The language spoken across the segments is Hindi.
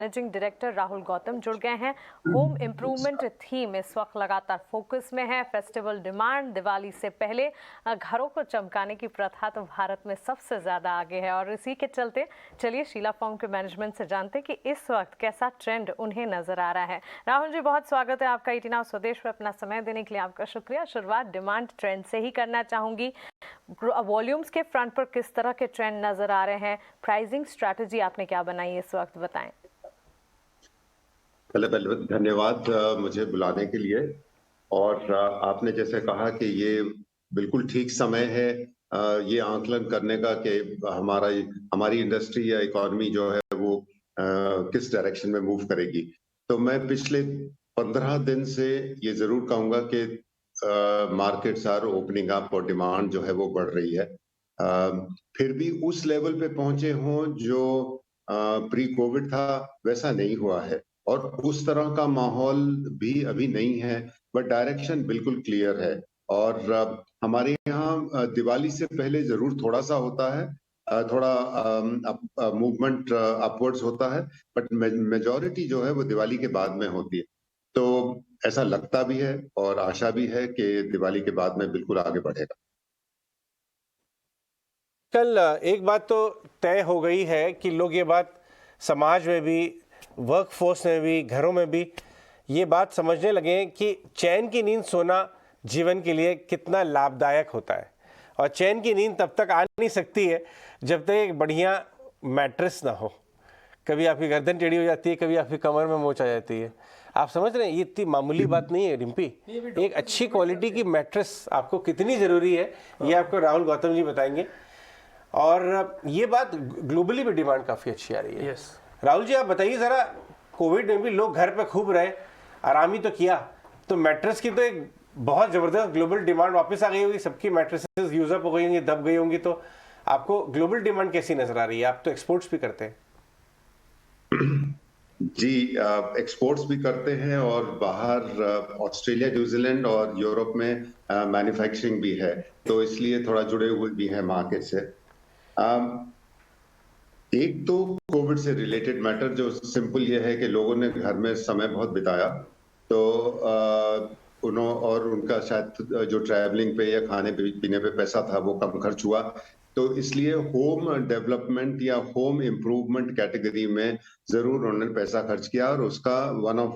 मैनेजिंग डायरेक्टर राहुल गौतम जुड़ गए हैं। होम इम्प्रूवमेंट थीम इस वक्त लगातार फोकस में है। फेस्टिवल डिमांड, दिवाली से पहले घरों को चमकाने की प्रथा तो भारत में सबसे ज्यादा आगे है और इसी के चलते चलिए शीला फॉर्म के मैनेजमेंट से जानते हैं कि इस वक्त कैसा ट्रेंड उन्हें नजर आ रहा है। राहुल जी, बहुत स्वागत है आपका ET नाउ स्वदेश में। अपना समय देने के लिए आपका शुक्रिया। शुरुआत डिमांड ट्रेंड से ही करना चाहूंगी। वॉल्यूम्स के फ्रंट पर किस तरह के ट्रेंड नजर आ रहे हैं? प्राइसिंग स्ट्रैटेजी आपने क्या बनाई इस वक्त, बताएं। पहले पहले धन्यवाद मुझे बुलाने के लिए। और आपने जैसे कहा कि ये बिल्कुल ठीक समय है ये आंकलन करने का कि हमारी इंडस्ट्री या इकोनॉमी जो है वो किस डायरेक्शन में मूव करेगी। तो मैं पिछले 15 दिन से ये जरूर कहूंगा कि मार्केट्स आर ओपनिंग अप और डिमांड जो है वो बढ़ रही है। फिर भी उस लेवल पे पहुंचे हों जो प्री कोविड था वैसा नहीं हुआ है और उस तरह का माहौल भी अभी नहीं है, बट डायरेक्शन बिल्कुल क्लियर है। और हमारे यहाँ दिवाली से पहले जरूर थोड़ा सा होता है, थोड़ा मूवमेंट अपवर्ड्स होता है, बट मेजॉरिटी जो है वो दिवाली के बाद में होती है। तो ऐसा लगता भी है और आशा भी है कि दिवाली के बाद में बिल्कुल आगे बढ़ेगा। कल एक बात तो तय हो गई है कि लोग ये बात समाज में भी, वर्कफोर्स में भी, घरों में भी ये बात समझने लगे कि चैन की नींद सोना जीवन के लिए कितना लाभदायक होता है। और चैन की नींद तब तक आ नहीं सकती है जब तक एक बढ़िया मैट्रेस ना हो। कभी आपकी गर्दन टेढ़ी हो जाती है, कभी आपकी कमर में मोच आ जाती है। आप समझ रहे हैं, ये इतनी मामूली बात नहीं है रिम्पी। एक अच्छी क्वालिटी की मैट्रेस आपको कितनी ज़रूरी है ये आपको राहुल गौतम जी बताएंगे। और ये बात ग्लोबली भी डिमांड काफ़ी अच्छी आ रही है। राहुल जी, आप बताइए ज़रा, कोविड में भी लोग घर पे खूब रहे, आराम ही तो किया, तो मैट्रेस की तो एक बहुत ज़बरदस्त ग्लोबल डिमांड वापस आ गई होगी। सबकी मैट्रेसेस यूज अप हो गई होंगी, दब गई होंगी। तो आपको ग्लोबल डिमांड कैसी नज़र आ रही है? आप तो एक्सपोर्ट्स भी करते हैं। जी, एक्सपोर्ट्स भी करते हैं और बाहर ऑस्ट्रेलिया, न्यूजीलैंड और यूरोप में मैन्युफैक्चरिंग भी है, तो इसलिए थोड़ा जुड़े हुए भी हैं मार्केट से। एक तो कोविड से रिलेटेड मैटर जो सिंपल ये है कि लोगों ने घर में समय बहुत बिताया, तो उनका शायद जो ट्रैवलिंग पे या खाने पीने पे पैसा था वो कम खर्च हुआ, तो इसलिए होम डेवलपमेंट या होम इम्प्रूवमेंट कैटेगरी में जरूर उन्होंने पैसा खर्च किया और उसका वन ऑफ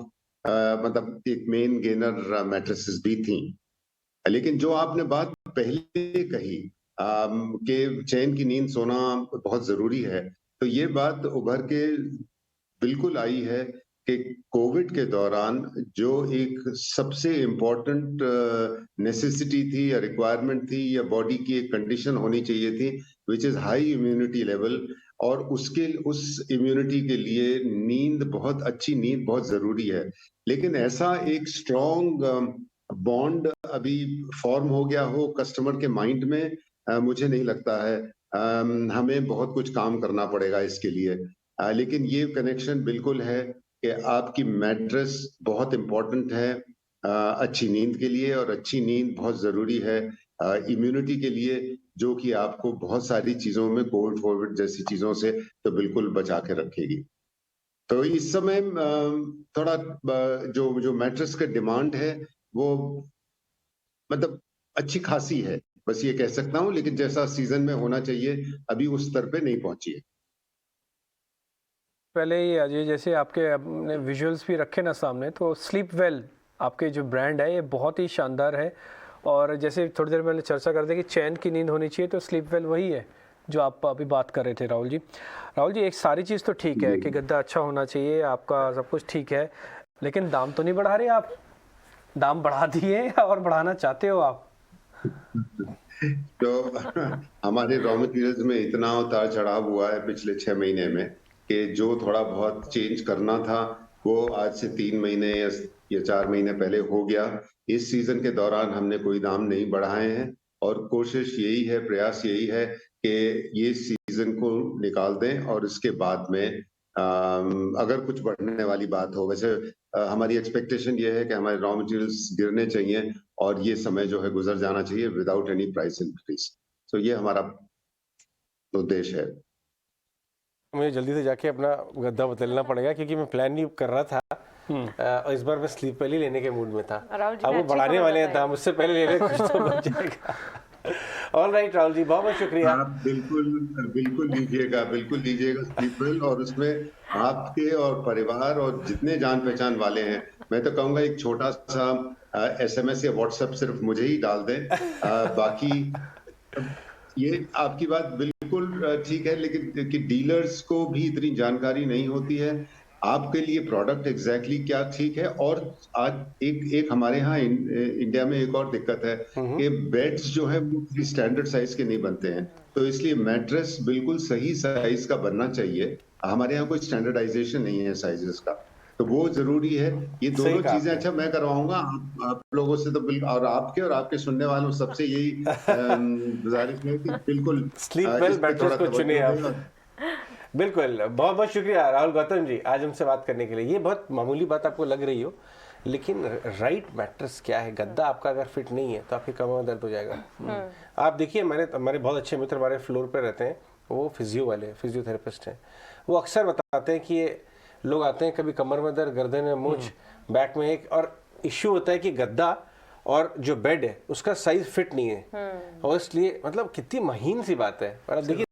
मतलब एक मेन गेनर मैट्रेसेस भी थी। लेकिन जो आपने बात पहले कही कि चैन की नींद सोना बहुत जरूरी है, तो ये बात उभर के बिल्कुल आई है कि कोविड के दौरान जो एक सबसे इम्पोर्टेंट नेसेसिटी थी या रिक्वायरमेंट थी या बॉडी की एक कंडीशन होनी चाहिए थी, which is high immunity level, और उस इम्यूनिटी के लिए नींद, बहुत अच्छी नींद बहुत जरूरी है। लेकिन ऐसा एक स्ट्रॉन्ग बॉन्ड अभी फॉर्म हो गया हो कस्टमर के माइंड में, मुझे नहीं लगता है। हमें बहुत कुछ काम करना पड़ेगा इसके लिए। लेकिन ये कनेक्शन बिल्कुल है कि आपकी मैट्रेस बहुत इंपॉर्टेंट है अच्छी नींद के लिए, और अच्छी नींद बहुत जरूरी है इम्यूनिटी के लिए, जो कि आपको बहुत सारी चीजों में, कोविड जैसी चीजों से तो बिल्कुल बचा के रखेगी। तो इस समय थोड़ा जो जो मैट्रेस का डिमांड है वो मतलब अच्छी खासी है, बस ये कह सकता हूँ। लेकिन जैसा सीजन में होना चाहिए अभी उस स्तर पे नहीं पहुंची है। पहले ये अजय, जैसे आपके अपने विजुअल्स भी रखे ना सामने, तो स्लीप वेल आपके जो ब्रांड है ये बहुत ही शानदार है। और जैसे थोड़ी देर पहले चर्चा करते कि चैन की नींद होनी चाहिए, तो स्लीप वेल वही है जो आप अभी बात कर रहे थे राहुल जी। राहुल जी, एक सारी चीज़ तो ठीक है कि गद्दा अच्छा होना चाहिए, आपका सब कुछ ठीक है, लेकिन दाम तो नहीं बढ़ा रहे आप? दाम बढ़ा दिए और बढ़ाना चाहते हो आप? तो हमारे रॉ मटेरियल्स में इतना उतार चढ़ाव हुआ है पिछले 6 महीने में कि जो थोड़ा बहुत चेंज करना था वो आज से 3 महीने या 4 महीने पहले हो गया। इस सीजन के दौरान हमने कोई दाम नहीं बढ़ाए हैं और कोशिश यही है, प्रयास यही है कि ये सीजन को निकाल दें और इसके बाद में अगर कुछ बढ़ने वाली बात हो। वैसे हमारी एक्सपेक्टेशन ये है कि हमारे रॉ मटेरियल्स गिरने चाहिए और ये समय जो है गुजर जाना चाहिए विदाउट एनी प्राइस इंक्रीज। तो ये हमारा उद्देश्य है। मुझे जल्दी से जाके अपना गद्दा बदलना पड़ेगा, क्योंकि मैं प्लान नहीं कर रहा था। और इस बार मैं स्लीप वेल ही लेने के मूड में था। राहुल जी अब ने वो अच्छी बढ़ाने खबर वाले हैं बताई। दाम, उससे पहले ले ले कुछ तो बच जाएगा। ऑल राइट राहुल जी, बहुत बहुत शुक्रिया। आप बिल्कुल बिल्कुल लीजिएगा, बिल्कुल लीजिएगा स्लीप वेल, और उसमें आपके और परिवार और जितने जान पहचान वाले हैं, मैं तो कहूंगा एक छोटा सा SMS या व्हाट्सएप सिर्फ मुझे ही डाल दें। बाकी ये आपकी बात बिल्कुल ठीक है, लेकिन कि डीलर्स को भी इतनी जानकारी नहीं होती है आपके लिए प्रोडक्ट एग्जैक्टली क्या ठीक है। और आज एक हमारे यहाँ इंडिया में एक और दिक्कत है कि बेड्स जो है वो स्टैंडर्ड साइज के नहीं बनते हैं, तो इसलिए मैट्रेस बिल्कुल सही साइज का बनना चाहिए। हमारे यहाँ कोई स्टैंडर्डाइजेशन नहीं है साइजेस का, तो वो जरूरी है। ये सही दोनों कहा चीजें आपने। अच्छा मैं करवाऊंगा आप लोगों से, तो बिल्कुल, और आपके सुनने वालों सबसे यही गुजारिश है कि बिल्कुल स्लीप वेल इस पे मैट्रेस थोड़ा को चुनिए तवज्जो दें। आप। बिल्कुल, बहुत बहुत शुक्रिया राहुल गौतम जी आज हमसे बात करने के लिए। ये बहुत मामूली बात आपको लग रही हो, लेकिन राइट मैट्रेस क्या है, गद्दा आपका अगर फिट नहीं है तो आपके कमर में दर्द हो जाएगा। आप देखिए, हमारे बहुत अच्छे मित्र हमारे फ्लोर पे रहते हैं, वो फिजियो वाले फिजियोथेरेपिस्ट हैं। वो अक्सर बताते हैं कि ये लोग आते हैं कभी कमर में दर्द, गर्दन में मूंछ, बैक में एक, और इश्यू होता है कि गद्दा और जो बेड है उसका साइज फिट नहीं है, और इसलिए मतलब कितनी महीन सी बात है। और अब देखिए